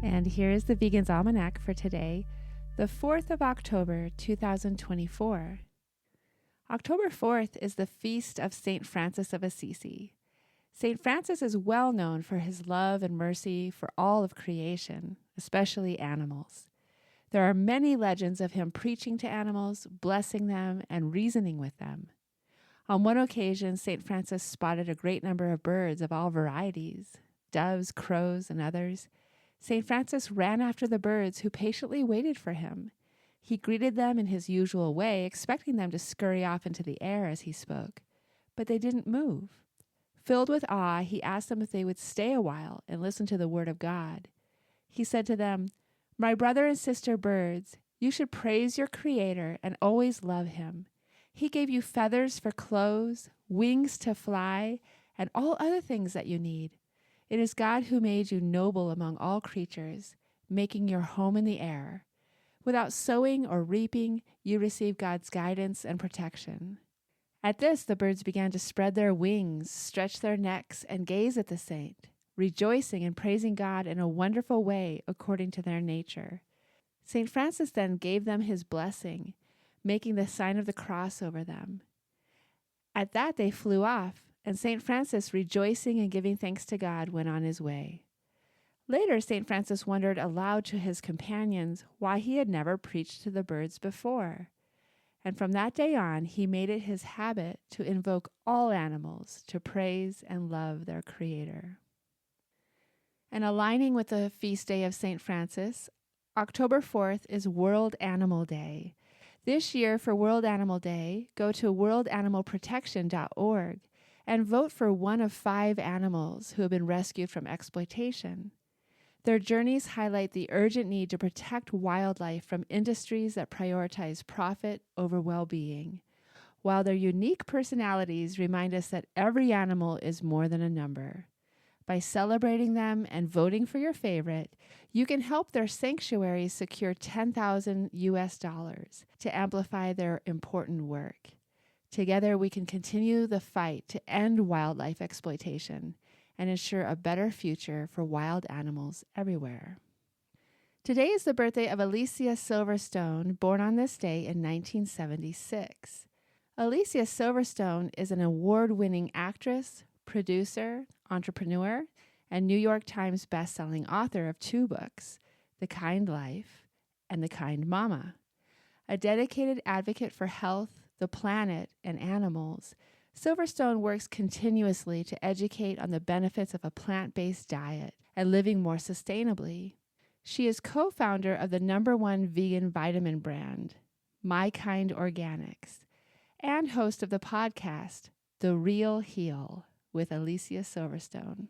And here is the Vegan's Almanac for today, the 4th of October, 2024. October 4th is the feast of St. Francis of Assisi. St. Francis is well known for his love and mercy for all of creation, especially animals. There are many legends of him preaching to animals, blessing them, and reasoning with them. On one occasion, St. Francis spotted a great number of birds of all varieties, doves, crows, and others. St. Francis ran after the birds who patiently waited for him. He greeted them in his usual way, expecting them to scurry off into the air as he spoke. But they didn't move. Filled with awe, he asked them if they would stay a while and listen to the word of God. He said to them, "My brother and sister birds, you should praise your Creator and always love him. He gave you feathers for clothes, wings to fly, and all other things that you need. It is God who made you noble among all creatures, making your home in the air. Without sowing or reaping, you receive God's guidance and protection." At this, the birds began to spread their wings, stretch their necks, and gaze at the saint, rejoicing and praising God in a wonderful way according to their nature. St. Francis then gave them his blessing, making the sign of the cross over them. At that, they flew off, and St. Francis, rejoicing and giving thanks to God, went on his way. Later, St. Francis wondered aloud to his companions why he had never preached to the birds before. And from that day on, he made it his habit to invoke all animals to praise and love their Creator. And aligning with the feast day of St. Francis, October 4th is World Animal Day. This year, for World Animal Day, go to worldanimalprotection.org and vote for one of 5 animals who have been rescued from exploitation. Their journeys highlight the urgent need to protect wildlife from industries that prioritize profit over well-being, while their unique personalities remind us that every animal is more than a number. By celebrating them and voting for your favorite, you can help their sanctuaries secure $10,000 to amplify their important work. Together, we can continue the fight to end wildlife exploitation and ensure a better future for wild animals everywhere. Today is the birthday of Alicia Silverstone, born on this day in 1976. Alicia Silverstone is an award-winning actress, producer, entrepreneur, and New York Times bestselling author of 2 books, The Kind Life and The Kind Mama. A dedicated advocate for health, the planet, and animals, Silverstone works continuously to educate on the benefits of a plant-based diet and living more sustainably. She is co-founder of the #1 vegan vitamin brand, My Kind Organics, and host of the podcast, The Real Heal, with Alicia Silverstone.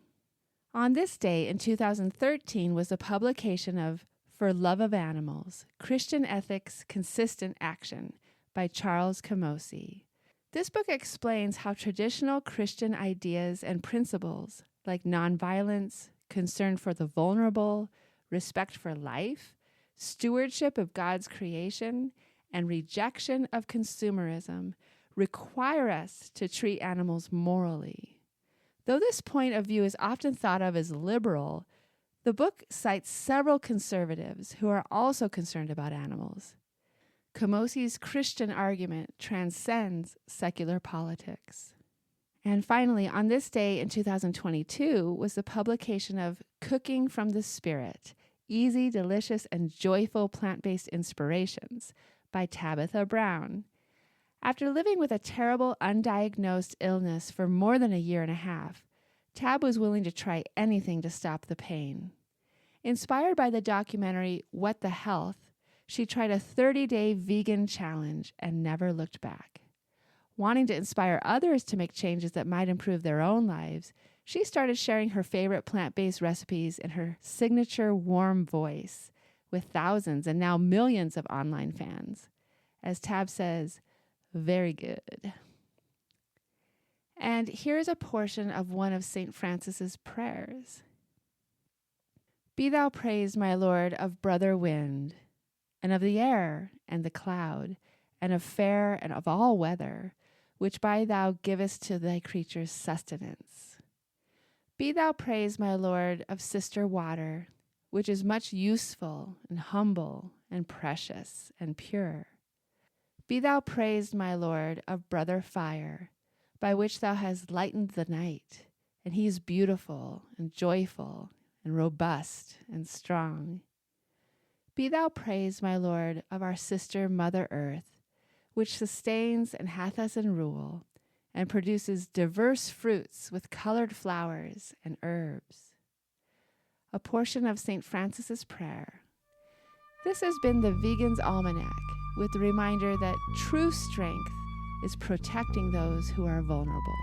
On this day in 2013 was the publication of For Love of Animals, Christian Ethics, Consistent Action by Charles Camosy. This book explains how traditional Christian ideas and principles like nonviolence, concern for the vulnerable, respect for life, stewardship of God's creation, and rejection of consumerism require us to treat animals morally. Though this point of view is often thought of as liberal, the book cites several conservatives who are also concerned about animals. Camosy's Christian argument transcends secular politics. And finally, on this day in 2022 was the publication of Cooking from the Spirit, Easy, Delicious, and Joyful Plant-Based Inspirations by Tabitha Brown. After living with a terrible undiagnosed illness for more than a year and a half, Tab was willing to try anything to stop the pain. Inspired by the documentary What the Health, she tried a 30-day vegan challenge and never looked back. Wanting to inspire others to make changes that might improve their own lives, she started sharing her favorite plant-based recipes in her signature warm voice with thousands and now millions of online fans. As Tab says, very good. And here's a portion of one of St. Francis's prayers. Be thou praised, my Lord, of brother wind, and of the air and the cloud, and of fair and of all weather, which by thou givest to thy creatures sustenance. Be thou praised, my Lord, of sister water, which is much useful and humble and precious and pure. Be thou praised, my Lord, of brother fire, by which thou hast lightened the night, and he is beautiful and joyful and robust and strong. Be thou praised, my Lord, of our sister Mother Earth, which sustains and hath us in rule, and produces diverse fruits with colored flowers and herbs. A portion of St. Francis's prayer. This has been the Vegan's Almanac, with the reminder that true strength is protecting those who are vulnerable.